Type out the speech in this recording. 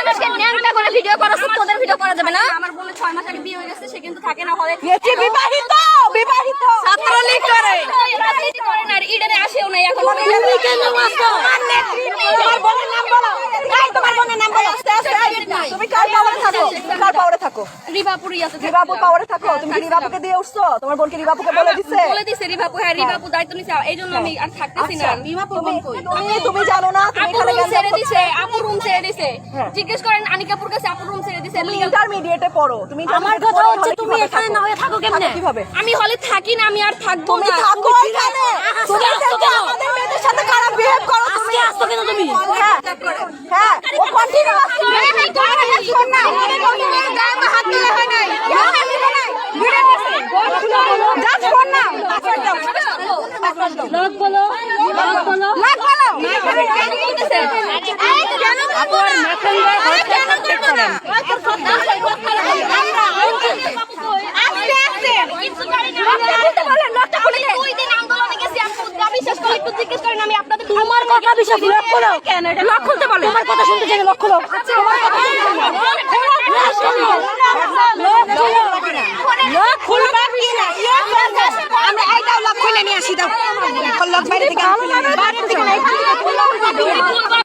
মানুষকে ন্যাংটা করে ভিডিও করা তোদের ভিডিও করা যাবে না। আমার বোনের 6 মাস আগে বিয়ে হয়ে গেছে, সে কিন্তু থাকে না হলে বিবাহিত ছাত্রলীগ করে রাজনীতি করে না, ইডেনে আসেও না এখন। তুমি কেন আসছো? তোমার বোনের নাম বলো। এই তোমার বোনের নাম বলো। তুমি কার পাওয়ারে থাকো? কার পাওয়ারে থাকো? রিভাপুরই আছে। রিভাপুর পাওয়ারে থাকো। তুমি কি রিভাপুকে দিয়ে উঠছো? তোমার বোনকে রিভাপুকে বলে দিছে? বলে দিছে রিভাপু। হ্যাঁ, রিভাপু দায়িত্ব নিছে, এইজন্য আমি আর থাকতেছি না। রিভাপুর বোন কই? তুমি জানো না তুমি আপু এখানে রুম ছেড়ে দিছে, আপু রুম ছেড়ে দিছে। জিজ্ঞেস করেন আনিকাপুর কাছে, আপু রুম ছেড়ে দিছে। তুমি ইন্টারমিডিয়েটে পড়ো। তুমি আমার কথা হচ্ছে তুমি এখানে না হয়ে থাকো কেমনে? কিভাবে? আমি হলে থাকি না, আমি আর থাকবো তুমি না। থাকো এখানে। তুমি থেকে আমাদের মেয়েদের সাথে খারাপ বিহেভ করো তুমি। আসছো কেন তুমি? হ্যাঁ হ্যাঁ ও কন্টিনিউ আসছে। হাত তুলে হয় নাই। জাস্ট ফোন না। লোক বলো, লোক বলো। লাগ বলো। কেন আপর মেসেঞ্জার হোয়াটসঅ্যাপ কন্টাক্ট করেন। আস্তে আস্তে কিছু জানি না। বলতে বলেন, লোকটা বলে 2 দিন আন্দোলনে গেছি, আপু বিশ্বাস করে একটু জিজ্ঞেস করেন। আমি আপনাদের তোমার কথা বিশ্বাস লক খোলো। কেন এটা লক খুলতে বলেন? তোমার কথা শুনতে চাই লক খোলো। আচ্ছা, লক খুলবা কি না? আমরা এইটাও লক খুলে নিয়ে আসি দাও। লক বাইরে থেকে বাইরে থেকে না, এখান থেকে খুলবা।